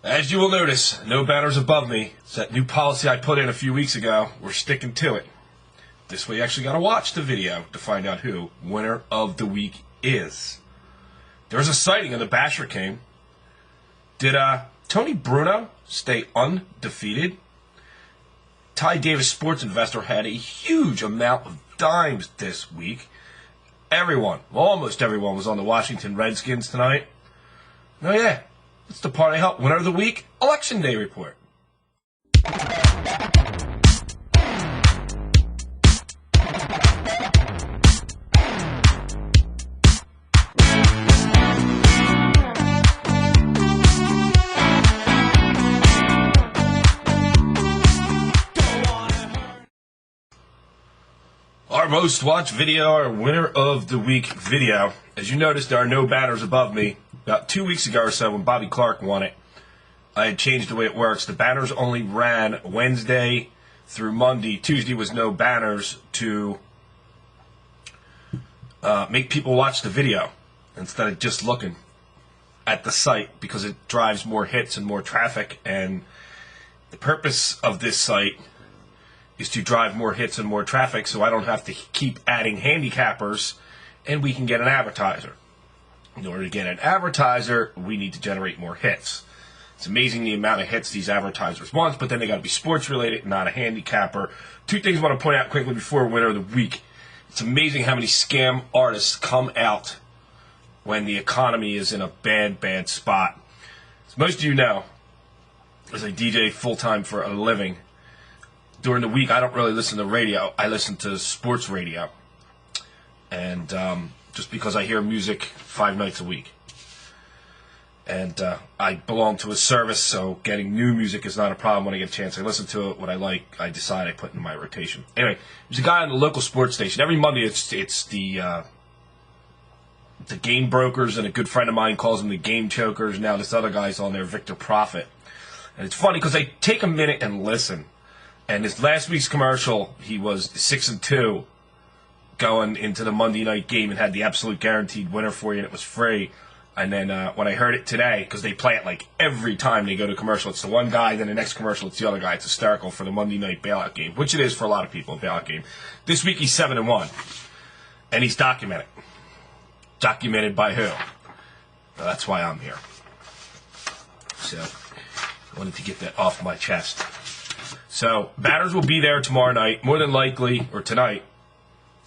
As you will notice, no banners above me. It's that new policy I put in a few weeks ago. We're sticking to it. This way you actually got to watch the video to find out who winner of the week is. There's a sighting of the Basher King. Did Tony Bruno stay undefeated? Ty Davis Sports Investor had a huge amount of dimes this week. Almost everyone was on the Washington Redskins tonight. Oh yeah, it's the parlayhelp winner of the week, Election Day report. Our most watched video, our winner of the week video. As you noticed, there are no banners above me. About 2 weeks ago or so, when Bobby Clark won it, I had changed the way it works. The banners only ran Wednesday through Monday. Tuesday was no banners to make people watch the video instead of just looking at the site, because it drives more hits and more traffic. And the purpose of this site is to drive more hits and more traffic, so I don't have to keep adding handicappers, and we can get an advertiser. In order to get an advertiser, we need to generate more hits. It's amazing the amount of hits these advertisers want, but then they got to be sports related, not a handicapper. Two things I want to point out quickly before winner of the week. It's amazing how many scam artists come out when the economy is in a bad spot. As most of you know, as I DJ full-time for a living, during the week, I don't really listen to radio. I listen to sports radio. And just because I hear music 5 nights a week. And I belong to a service, so getting new music is not a problem when I get a chance. I listen to it. What I like, I decide I put in my rotation. Anyway, there's a guy on the local sports station. Every Monday, it's the game brokers, and a good friend of mine calls them the game chokers. Now this other guy's on there, Victor Profit. And it's funny because I take a minute and listen. And his last week's commercial, he was 6-2 going into the Monday night game and had the absolute guaranteed winner for you, and it was free. And then when I heard it today, because they play it like every time they go to commercial, it's the one guy, then the next commercial, it's the other guy. It's hysterical for the Monday night bailout game, which it is for a lot of people, a bailout game. This week he's 7-1, and he's documented. Documented by who? Well, that's why I'm here. So I wanted to get that off my chest. So, batters will be there tomorrow night, more than likely, or tonight,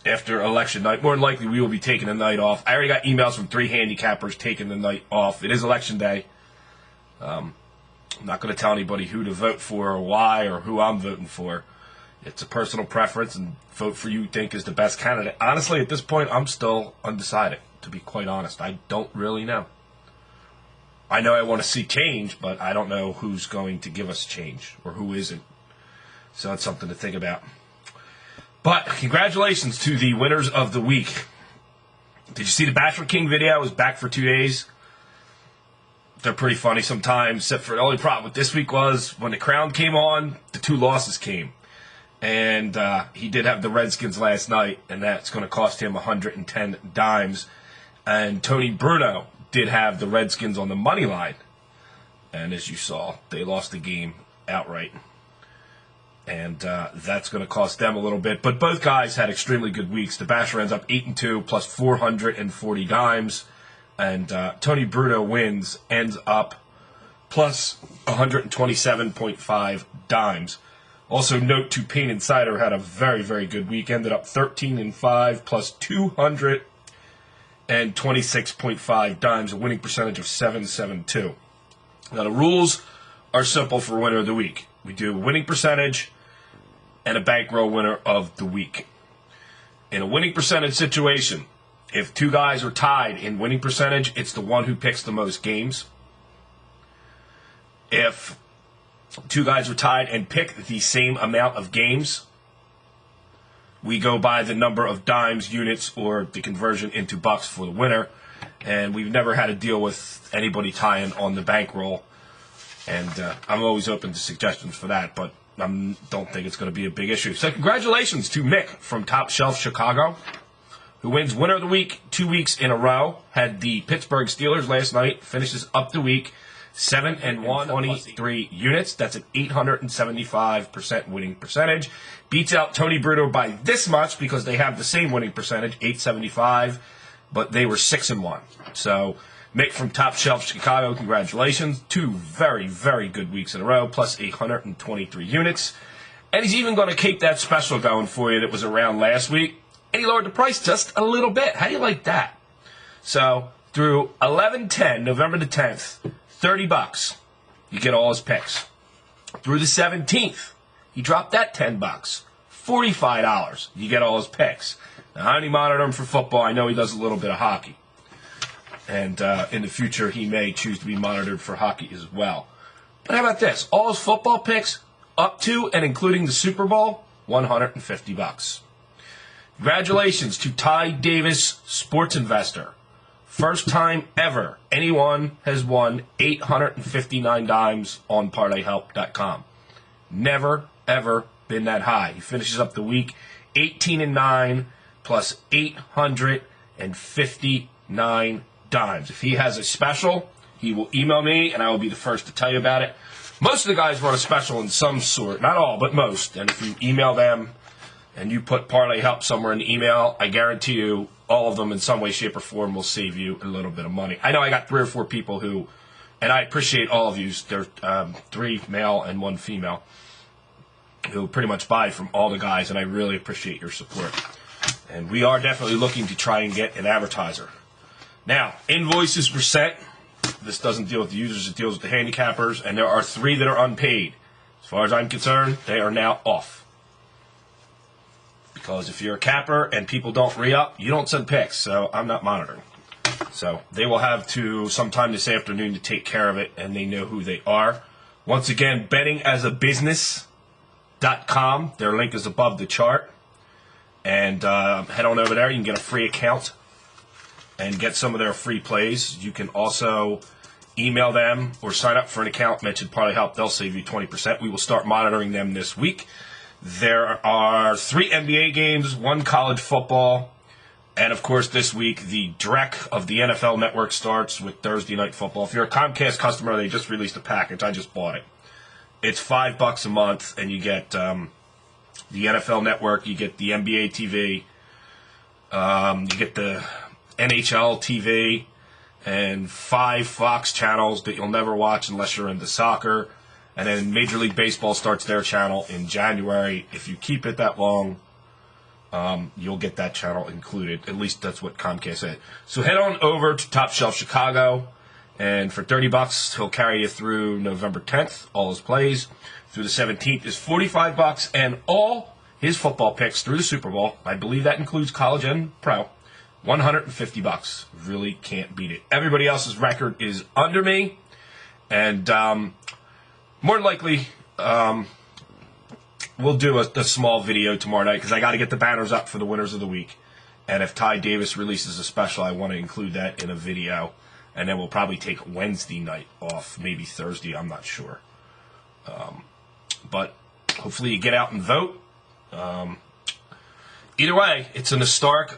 after election night. More than likely, we will be taking the night off. I already got emails from 3 handicappers taking the night off. It is election day. I'm not going to tell anybody who to vote for or why or who I'm voting for. It's a personal preference, and vote for you think is the best candidate. Honestly, at this point, I'm still undecided, to be quite honest. I don't really know. I know I want to see change, but I don't know who's going to give us change or who isn't. So that's something to think about. But congratulations to the winners of the week. Did you see the Basher King video? It was back for 2 days. They're pretty funny sometimes, except for the only problem with this week was when the crown came on, the 2 losses came. And he did have the Redskins last night, and that's going to cost him 110 dimes. And Tony Bruno did have the Redskins on the money line. And as you saw, they lost the game outright. And that's going to cost them a little bit. But both guys had extremely good weeks. The Basher ends up 8-2 plus 440 dimes. And Tony Bruno ends up plus 127.5 dimes. Also note to Pain Insider had a very good week. Ended up 13-5 plus 226.5 dimes. A winning percentage of 772. Now the rules are simple for winner of the week. We do a winning percentage and a bankroll winner of the week. In a winning percentage situation, if 2 guys are tied in winning percentage, it's the one who picks the most games. If 2 guys are tied and pick the same amount of games, we go by the number of dimes, units, or the conversion into bucks for the winner. And we've never had to deal with anybody tying on the bankroll. And I'm always open to suggestions for that, but I don't think it's going to be a big issue. So congratulations to Mick from Top Shelf Chicago, who wins winner of the week 2 weeks in a row. Had the Pittsburgh Steelers last night. Finishes up the week 7-1, 23 units. That's an 875% winning percentage. Beats out Tony Bruno by this much because they have the same winning percentage, 875, but they were 6-1. So Mick from Top Shelf Chicago, congratulations. 2 very, very good weeks in a row, plus 823 units. And he's even going to keep that special going for you that was around last week. And he lowered the price just a little bit. How do you like that? So through 11/10, November the 10th, $30, you get all his picks. Through the 17th, he dropped that $10, $45, you get all his picks. Now, I only monitor him for football. I know he does a little bit of hockey. And in the future, he may choose to be monitored for hockey as well. But how about this? All his football picks, up to and including the Super Bowl, $150. Congratulations to Ty Davis, sports investor. First time ever anyone has won 859 dimes on parlayhelp.com. Never, ever been that high. He finishes up the week 18-9 plus 859 dimes. If he has a special, he will email me and I will be the first to tell you about it. Most of the guys run a special in some sort. Not all, but most. And if you email them and you put Parlay Help somewhere in the email, I guarantee you all of them in some way, shape, or form will save you a little bit of money. I know I got 3 or 4 people who, and I appreciate all of you, there are 3 male and 1 female, who pretty much buy from all the guys, and I really appreciate your support. And we are definitely looking to try and get an advertiser. Now, invoices were sent. This doesn't deal with the users, it deals with the handicappers, and there are 3 that are unpaid. As far as I'm concerned, they are now off. Because if you're a capper and people don't re-up, you don't send picks, so I'm not monitoring. So they will have to sometime this afternoon to take care of it, and they know who they are. Once again, bettingasabusiness.com. Their link is above the chart. And head on over there. You can get a free account and get some of their free plays. You can also email them or sign up for an account, mention Parlay Help. They'll save you 20%. We will start monitoring them this week. There are 3 NBA games, 1 college football, and of course this week the Drek of the NFL Network starts with Thursday Night Football. If you're a Comcast customer, they just released a package. I just bought it. It's $5 a month, and you get the NFL Network, you get the NBA TV, you get the NHL TV, and 5 Fox channels that you'll never watch unless you're into soccer. And then Major League Baseball starts their channel in January. If you keep it that long, you'll get that channel included. At least that's what Comcast said. So head on over to Top Shelf Chicago, and for $30, he'll carry you through November 10th. All his plays through the 17th is $45, and all his football picks through the Super Bowl, I believe that includes college and pro, $150. Really can't beat it. Everybody else's record is under me, and more than likely, we'll do a small video tomorrow night because I got to get the banners up for the winners of the week. And if Ty Davis releases a special, I want to include that in a video. And then we'll probably take Wednesday night off, maybe Thursday, I'm not sure. But hopefully you get out and vote. Either way, it's an historic.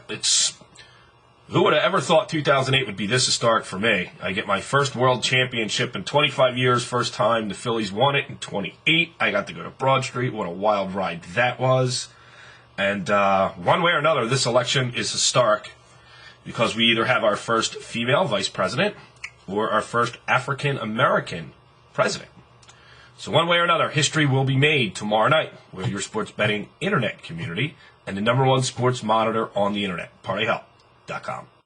Who would have ever thought 2008 would be this historic for me? I get my first world championship in 25 years. First time the Phillies won it in 28. I got to go to Broad Street. What a wild ride that was. And one way or another, this election is historic because we either have our first female vice president or our first African-American president. So one way or another, history will be made tomorrow night with your sports betting internet community and the #1 sports monitor on the internet, parlayhelp.com.